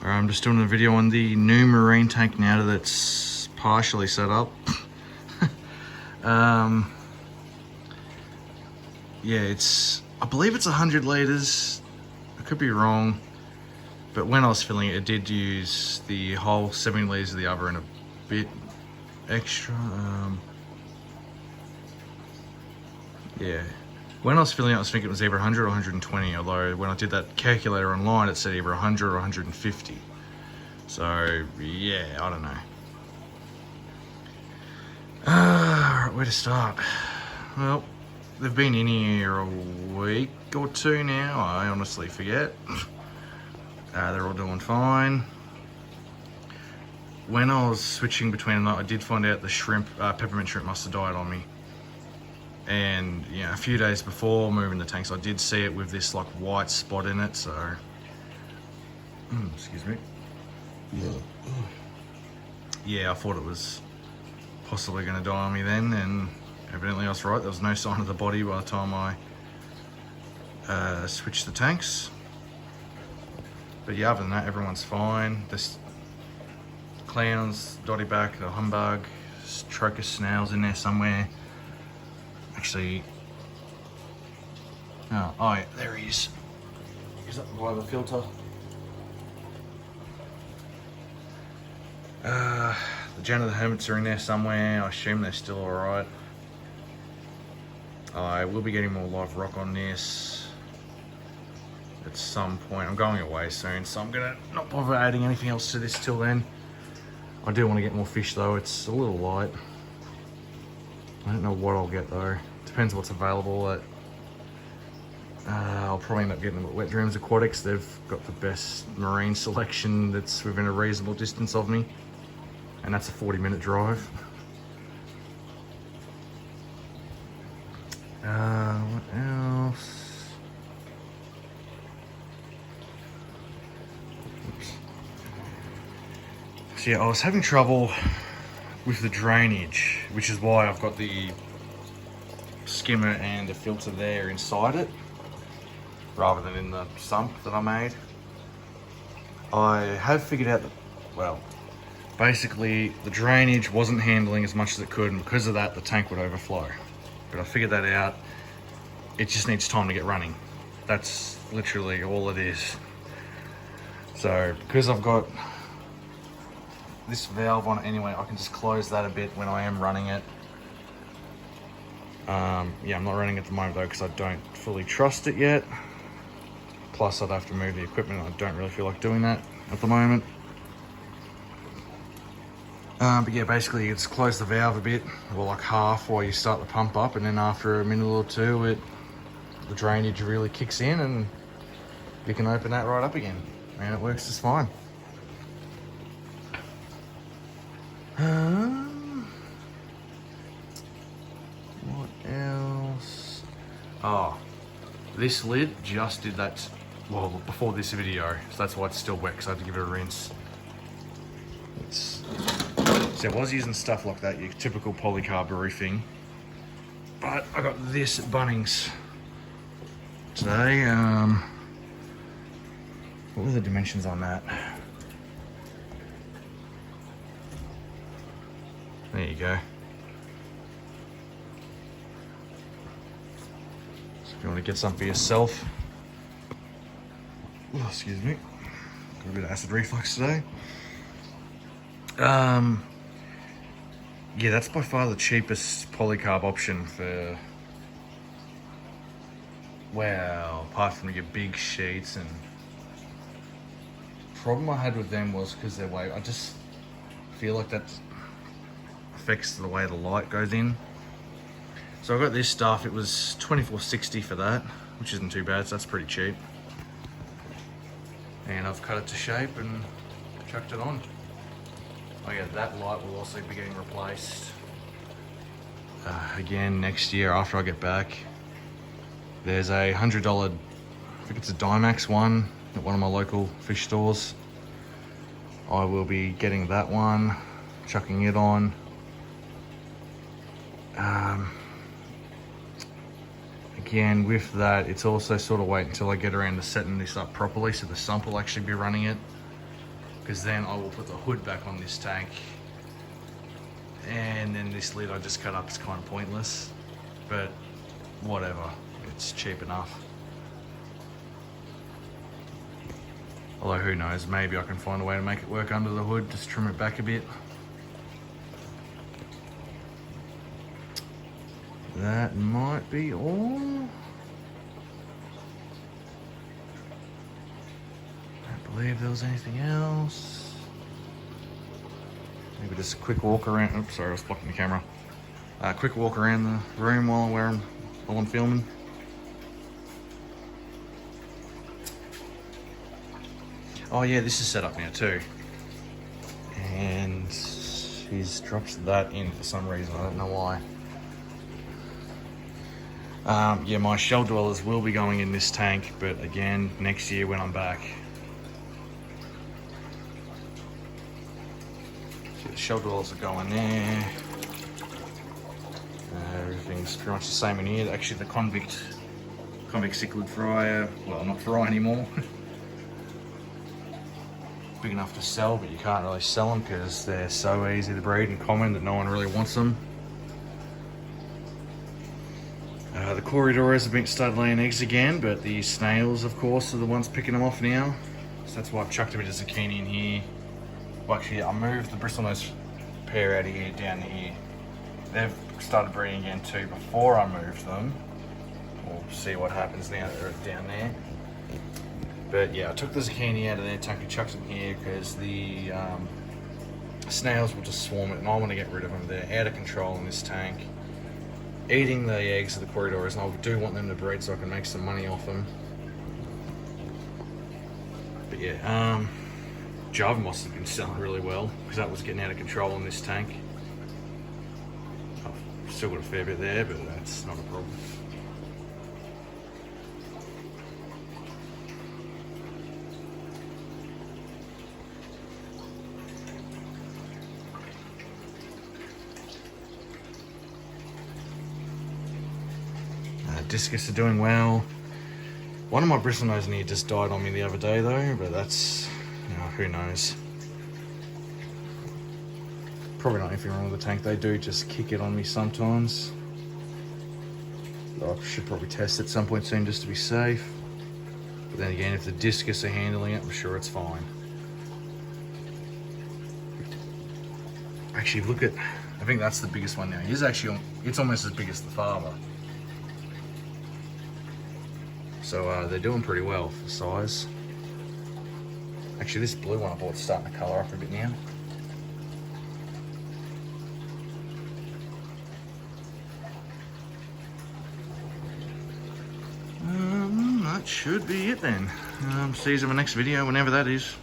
I'm just doing a video on the new marine tank now that it's partially set up. Yeah, I believe it's 100 litres. I could be wrong, but when I was filling it, it did use the whole 70 litres of the other and a bit extra. Yeah, when I was filling it, I was thinking it was either 100 or 120, although when I did that calculator online, it said either 100 or 150. So yeah, I don't know. Right, where to start? Well, they've been in here a week or two now. I honestly forget. They're all doing fine. When I was switching between them, I did find out the shrimp, peppermint shrimp must have died on me. And yeah, a few days before moving the tanks, I did see it with this like white spot in it. So, excuse me. Yeah, I thought it was possibly going to die on me then, and evidently I was right. There was no sign of the body by the time I switched the tanks. But yeah, other than that, everyone's fine. This clowns, dotty back, the humbug, trochus snails in there somewhere. Actually, oh yeah, there he is. Is that by the filter? The janitor hermits are in there somewhere. I assume they're still alright. I will be getting more live rock on this at some point. I'm going away soon, so I'm gonna not bother adding anything else to this till then. I do want to get more fish though. It's a little light. I don't know what I'll get though. Depends what's available. I'll probably end up getting them at Wet Dreams Aquatics. They've got the best marine selection that's within a reasonable distance of me. And that's a 40-minute drive. What else? Oops. So yeah, I was having trouble with the drainage, which is why I've got the skimmer and the filter there inside it, rather than in the sump that I made. I have figured out that, well, basically the drainage wasn't handling as much as it could, and because of that the tank would overflow. But I figured that out. It just needs time to get running. That's literally all it is. So because I've got this valve on it anyway, I can just close that a bit when I am running it. Yeah, I'm not running it at the moment though because I don't fully trust it yet. Plus I'd have to move the equipment. I don't really feel like doing that at the moment. But yeah, basically it's close the valve a bit, or like half while you start the pump up, and then after a minute or two the drainage really kicks in and you can open that right up again and it works just fine. What else? Oh, this lid just did that, well, before this video, so that's why it's still wet, because I had to give it a rinse. So I was using stuff like that, your typical polycarb roofing, but I got this at Bunnings today. What were the dimensions on that? There you go. So if you want to get some for yourself, oh, excuse me, got a bit of acid reflux today. Yeah, that's by far the cheapest polycarb option for, well, apart from your big sheets. And the problem I had with them was because they're I just feel like that affects the way the light goes in. So I got this stuff. It was $24.60 for that, which isn't too bad, so that's pretty cheap. And I've cut it to shape and chucked it on. Oh yeah, that light will also be getting replaced again next year after I get back. There's a $100, I think it's a Dimax one at one of my local fish stores. I will be getting that one, chucking it on. Again, with that, it's also sort of wait until I get around to setting this up properly so the sump will actually be running it. because then I will put the hood back on this tank, and then this lid I just cut up is kind of pointless, but whatever, it's cheap enough. Although who knows, maybe I can find a way to make it work under the hood, just trim it back a bit. That might be all. I don't believe there was anything else. Maybe just a quick walk around. Oops, sorry, I was blocking the camera. Quick walk around the room while I'm filming. Oh yeah, this is set up now too. And he's dropped that in for some reason, I don't know why. Yeah, my shell dwellers will be going in this tank, but again, next year when I'm back. So the shell dwellers are going there. Everything's pretty much the same in here. Actually, the convict cichlid fryer, well, not fry anymore. Big enough to sell, but you can't really sell them because they're so easy to breed and common that no one really wants them. The corridors have been started laying eggs again, but the snails, of course, are the ones picking them off now. So that's why I've chucked a bit of zucchini in here. Well, actually, I moved the bristlenose pair out of here down here. They've started breeding again too before I moved them. We'll see what happens now that they're down there. But yeah, I took the zucchini out of there, chucked them here because the snails will just swarm it, and I want to get rid of them. They're out of control in this tank, eating the eggs of the corridors, and I do want them to breed so I can make some money off them. But yeah, Java moss has been selling really well because that was getting out of control in this tank. I've still got a fair bit there, but that's not a problem. Discus are doing well. One of my bristlenose in here just died on me the other day though, but that's, you know, who knows. Probably not anything wrong with the tank. They do just kick it on me sometimes. I should probably test it at some point soon just to be safe. But then again, if the discus are handling it, I'm sure it's fine. Actually, look at, I think that's the biggest one now. It's almost as big as the father. So they're doing pretty well for size. Actually, this blue one I bought is starting to colour up a bit now. That should be it then. See you in my next video, whenever that is.